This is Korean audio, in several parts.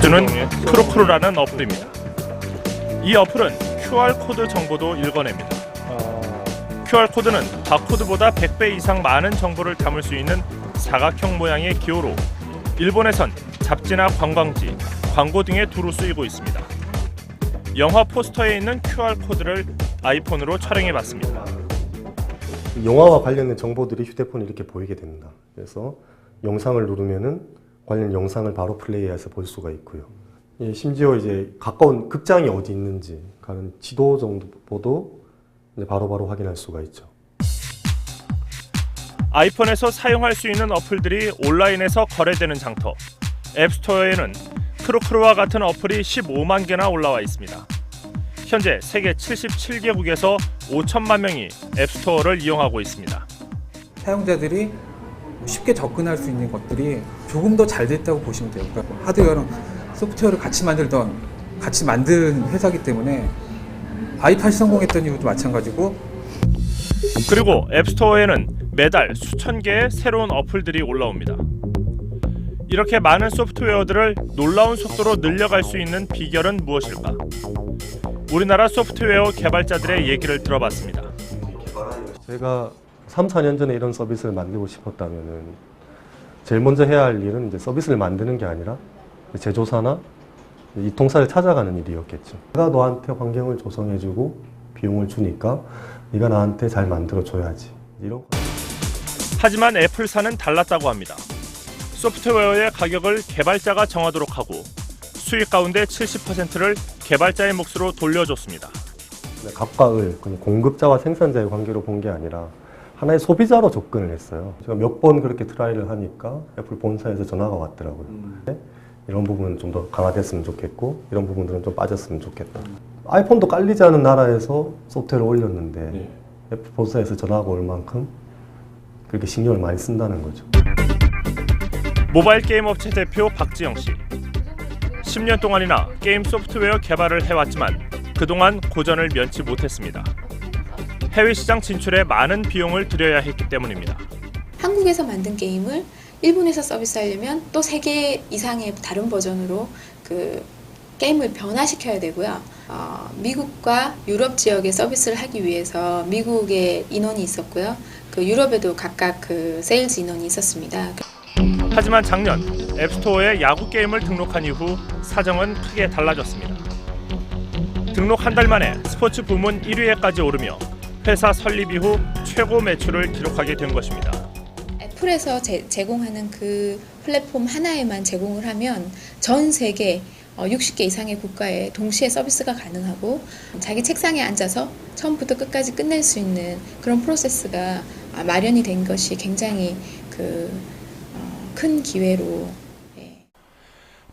쓰는 크로크루라는 어플입니다. 이 어플은 QR코드 정보도 읽어냅니다. QR코드는 바코드보다 100배 이상 많은 정보를 담을 수 있는 사각형 모양의 기호로 일본에선 잡지나 관광지, 광고 등에 두루 쓰이고 있습니다. 영화 포스터에 있는 QR코드를 아이폰으로 촬영해봤습니다. 영화와 관련된 정보들이 휴대폰에 이렇게 보이게 됩니다. 그래서 영상을 누르면은 관련 영상을 바로 플레이해서 볼 수가 있고요. 심지어 이제 가까운 극장이 어디 있는지 가는 지도 정도도 바로바로 확인할 수가 있죠. 아이폰에서 사용할 수 있는 어플들이 온라인에서 거래되는 장터 앱스토어에는 크로크루와 같은 어플이 15만 개나 올라와 있습니다. 현재 세계 77개국에서 5천만 명이 앱스토어를 이용하고 있습니다. 사용자들이 쉽게 접근할 수 있는 것들이 조금 더 잘 됐다고 보시면 돼요. 그러니까 하드웨어랑 소프트웨어를 같이 만든 회사이기 때문에 아이팟이 성공했던 이유도 마찬가지고. 그리고 앱스토어에는 매달 수천 개의 새로운 어플들이 올라옵니다. 이렇게 많은 소프트웨어들을 놀라운 속도로 늘려갈 수 있는 비결은 무엇일까? 우리나라 소프트웨어 개발자들의 얘기를 들어봤습니다. 제가 3, 4년 전에 이런 서비스를 만들고 싶었다면은 제일 먼저 해야 할 일은 이제 서비스를 만드는 게 아니라 제조사나 이통사를 찾아가는 일이었겠죠. 내가 너한테 환경을 조성해주고 비용을 주니까 네가 나한테 잘 만들어줘야지. 이런. 하지만 애플사는 달랐다고 합니다. 소프트웨어의 가격을 개발자가 정하도록 하고 수익 가운데 70%를 개발자의 몫으로 돌려줬습니다. 갑과 을, 공급자와 생산자의 관계로 본 게 아니라 하나의 소비자로 접근을 했어요. 제가 몇 번 그렇게 트라이를 하니까 애플 본사에서 전화가 왔더라고요. 이런 부분은 좀 더 강화됐으면 좋겠고 이런 부분들은 좀 빠졌으면 좋겠다. 아이폰도 깔리지 않은 나라에서 소프트웨어를 올렸는데 애플 본사에서 전화가 올 만큼 그렇게 신경을 많이 쓴다는 거죠. 모바일 게임 업체 대표 박지영 씨. 10년 동안이나 게임 소프트웨어 개발을 해왔지만 그동안 고전을 면치 못했습니다. 해외 시장 진출에 많은 비용을 들여야 했기 때문입니다. 한국에서 만든 게임을 일본에서 서비스하려면 또 3개 이상의 다른 버전으로 그 게임을 변화시켜야 되고요. 미국과 유럽 지역에 서비스를 하기 위해서 미국에 인원이 있었고요. 그 유럽에도 각각 그 세일즈 인원이 있었습니다. 하지만 작년 앱스토어에 야구 게임을 등록한 이후 사정은 크게 달라졌습니다. 등록 한 달 만에 스포츠 부문 1위에까지 오르며 회사 설립 이후 최고 매출을 기록하게 된 것입니다. 애플에서 제공하는 그 플랫폼 하나에만 제공을 하면 전 세계 60개 이상의 국가에 동시에 서비스가 가능하고 자기 책상에 앉아서 처음부터 끝까지 끝낼 수 있는 그런 프로세스가 마련이 된 것이 굉장히 큰 기회로.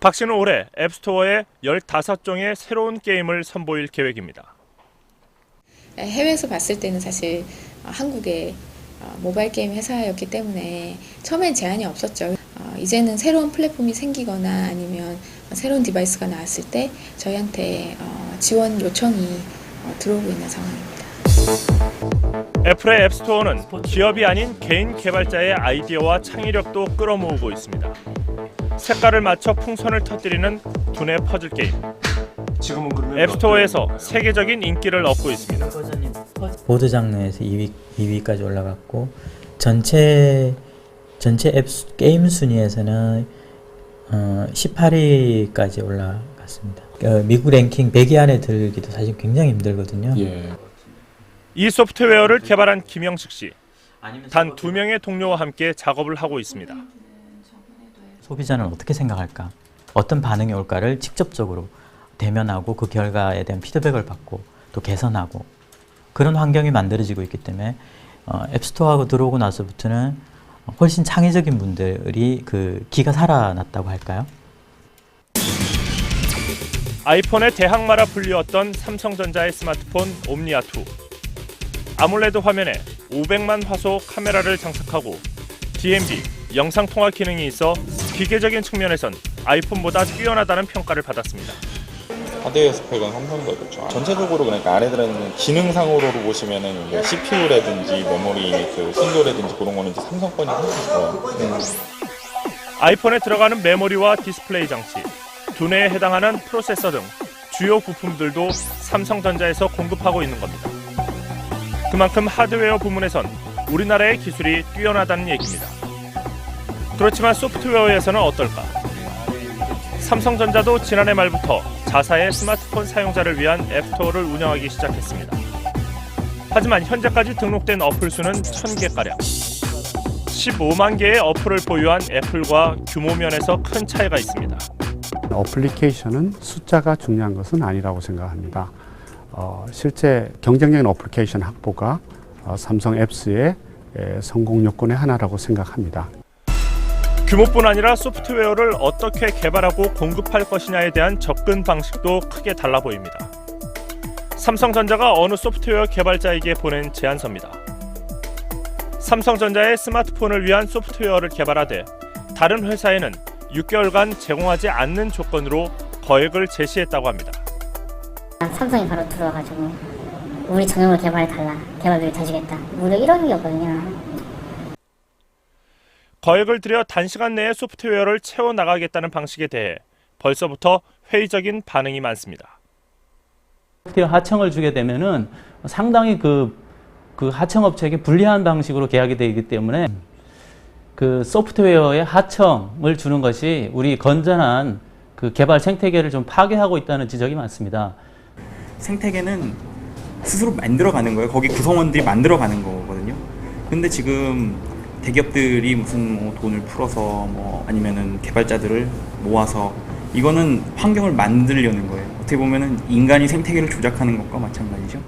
박 씨는 올해 앱스토어에 15종의 새로운 게임을 선보일 계획입니다. 해외에서 봤을 때는 사실 한국의 모바일 게임 회사였기 때문에 처음엔 제한이 없었죠. 이제는 새로운 플랫폼이 생기거나 아니면 새로운 디바이스가 나왔을 때 저희한테 지원 요청이 들어오고 있는 상황입니다. 애플의 앱스토어는 기업이 아닌 개인 개발자의 아이디어와 창의력도 끌어모으고 있습니다. 색깔을 맞춰 풍선을 터뜨리는 두뇌 퍼즐 게임. 지금은 그러면 앱스토어에서 세계적인 인기를 얻고 있습니다. 보드 장르에서 2위까지 올라갔고 전체 앱 게임 순위에서는 18위까지 올라갔습니다. 미국 랭킹 100위 안에 들기도 사실 굉장히 힘들거든요. 예. 이 소프트웨어를 개발한 김영식 씨. 단 2명의 동료와 함께 작업을 하고 있습니다. 소비자는 어떻게 생각할까? 어떤 반응이 올까를 직접적으로 대면하고 그 결과에 대한 피드백을 받고 또 개선하고 그런 환경이 만들어지고 있기 때문에 앱스토어하고 들어오고 나서부터는 훨씬 창의적인 분들이 그 기가 살아났다고 할까요? 아이폰의 대항마라 불리웠던 삼성전자의 스마트폰 옴니아2. 아몰레드 화면에 500만 화소 카메라를 장착하고 DMB, 영상통화 기능이 있어 기계적인 측면에선 아이폰보다 뛰어나다는 평가를 받았습니다. 하드웨어 스펙은 삼성이 더 좋죠. 전체적으로 그러니까 안에 들어있는 기능상으로 보시면은 이제 CPU라든지 메모리 그 신도라든지 그런 거는 이제 삼성 거니 훨씬 좋아요. 아이폰에 들어가는 메모리와 디스플레이 장치, 두뇌에 해당하는 프로세서 등 주요 부품들도 삼성전자에서 공급하고 있는 겁니다. 그만큼 하드웨어 부문에선 우리나라의 기술이 뛰어나다는 얘기입니다. 그렇지만 소프트웨어에서는 어떨까? 삼성전자도 지난해 말부터 자사의 스마트폰 사용자를 위한 앱스토어를 운영하기 시작했습니다. 하지만 현재까지 등록된 어플 수는 1000개가량. 15만 개의 어플을 보유한 애플과 규모 면에서 큰 차이가 있습니다. 어플리케이션은 숫자가 중요한 것은 아니라고 생각합니다. 실제 경쟁적인 어플리케이션 확보가 삼성 앱스의 성공 요건의 하나라고 생각합니다. 규모뿐 아니라 소프트웨어를 어떻게 개발하고 공급할 것이냐에 대한 접근 방식도 크게 달라 보입니다. 삼성전자가 어느 소프트웨어 개발자에게 보낸 제안서입니다. 삼성전자의 스마트폰을 위한 소프트웨어를 개발하되 다른 회사에는 6개월간 제공하지 않는 조건으로 거액을 제시했다고 합니다. 삼성이 바로 들어와가지고 우리 전용으로 개발해달라, 개발비를 더 주겠다, 무려 1억이었거든요. 거액을 들여 단시간 내에 소프트웨어를 채워나가겠다는 방식에 대해 벌써부터 회의적인 반응이 많습니다. 소프트웨어 하청을 주게 되면은 상당히 그 하청업체에게 불리한 방식으로 계약이 되기 때문에 그 소프트웨어의 하청을 주는 것이 우리 건전한 그 개발 생태계를 좀 파괴하고 있다는 지적이 많습니다. 생태계는 스스로 만들어가는 거예요. 거기 구성원들이 만들어가는 거거든요. 근데 지금 대기업들이 무슨 돈을 풀어서 아니면은 개발자들을 모아서 이거는 환경을 만들려는 거예요. 어떻게 보면은 인간이 생태계를 조작하는 것과 마찬가지죠.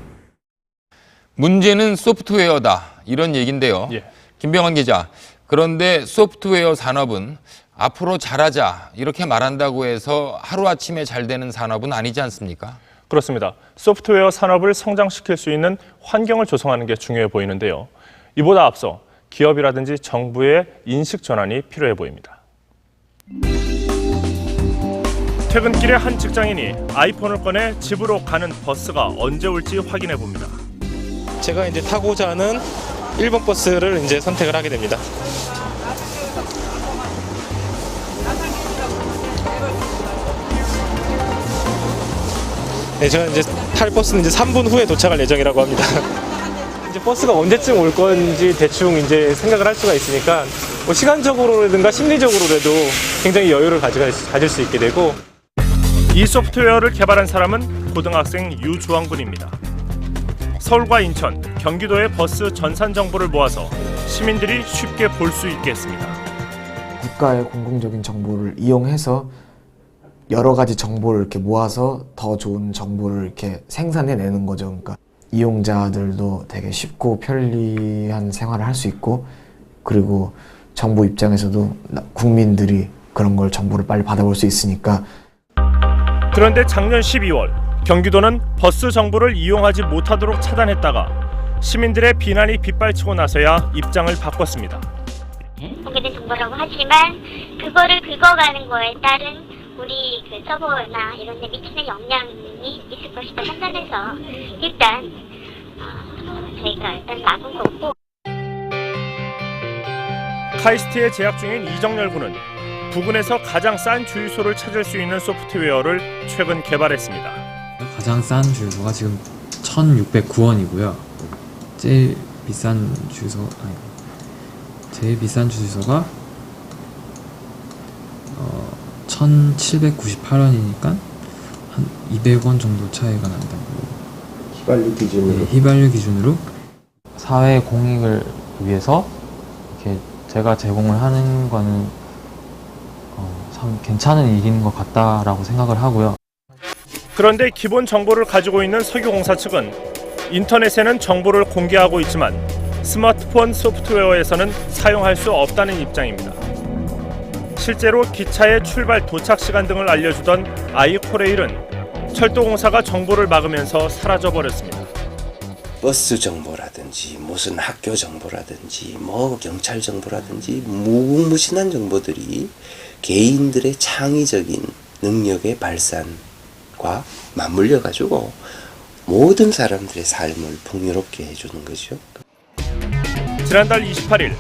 문제는 소프트웨어다 이런 얘기인데요. 예. 김병환 기자, 그런데 소프트웨어 산업은 앞으로 잘하자 이렇게 말한다고 해서 하루아침에 잘 되는 산업은 아니지 않습니까? 그렇습니다. 소프트웨어 산업을 성장시킬 수 있는 환경을 조성하는 게 중요해 보이는데요. 이보다 앞서 기업이라든지 정부의 인식 전환이 필요해 보입니다. 퇴근길에 한 직장인이 아이폰을 꺼내 집으로 가는 버스가 언제 올지 확인해 봅니다. 제가 이제 타고자 하는 1번 버스를 이제 선택을 하게 됩니다. 네, 제가 이제 탈 버스는 이제 3분 후에 도착할 예정이라고 합니다. 이제 버스가 언제쯤 올 건지 대충 이제 생각을 할 수가 있으니까 시간적으로라든가 심리적으로라도 굉장히 여유를 가질 수 있게 되고. 이 소프트웨어를 개발한 사람은 고등학생 유주왕군입니다. 서울과 인천, 경기도의 버스 전산 정보를 모아서 시민들이 쉽게 볼 수 있게 했습니다. 국가의 공공적인 정보를 이용해서 여러 가지 정보를 이렇게 모아서 더 좋은 정보를 이렇게 생산해내는 거죠. 그러니까 이용자들도 되게 쉽고 편리한 생활을 할 수 있고, 그리고 정부 입장에서도 국민들이 그런 걸 정보를 빨리 받아볼 수 있으니까. 그런데 작년 12월 경기도는 버스 정보를 이용하지 못하도록 차단했다가 시민들의 비난이 빗발치고 나서야 입장을 바꿨습니다. 공개된 정보라고 하지만 그거를 긁어가는 거에 따른 우리 그 서버나 이런 데 미치는 영향이 있을 것이다 판단해서 일단 저희가 일단 막은 거고. 카이스트에 재학 중인 이정열 군은 부근에서 가장 싼 주유소를 찾을 수 있는 소프트웨어를 최근 개발했습니다. 가장 싼 주유소가 지금 1,609원이고요. 제일 비싼 주유소가 1,798원이니까 한 200원 정도 차이가 난다고. 휘발유 기준으로. 네, 휘발유 기준으로. 사회 공익을 위해서 이렇게 제가 제공을 하는 거는 참 괜찮은 일인 것 같다라고 생각을 하고요. 그런데 기본 정보를 가지고 있는 석유공사 측은 인터넷에는 정보를 공개하고 있지만 스마트폰 소프트웨어에서는 사용할 수 없다는 입장입니다. 실제로 기차의 출발 도착 시간 등을 알려주던 아이코레일은 철도공사가 정보를 막으면서 사라져버렸습니다. 버스 정보라든지 무슨 학교 정보라든지 경찰 정보라든지 무궁무진한 정보들이 개인들의 창의적인 능력의 발산과 맞물려 가지고 모든 사람들의 삶을 풍요롭게 해주는 거죠. 지난달 28일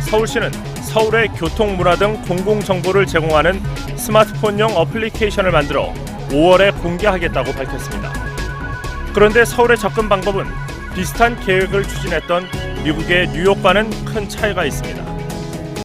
서울시는 서울의 교통, 문화 등 공공정보를 제공하는 스마트폰용 어플리케이션을 만들어 5월에 공개하겠다고 밝혔습니다. 그런데 서울의 접근 방법은 비슷한 계획을 추진했던 미국의 뉴욕과는 큰 차이가 있습니다.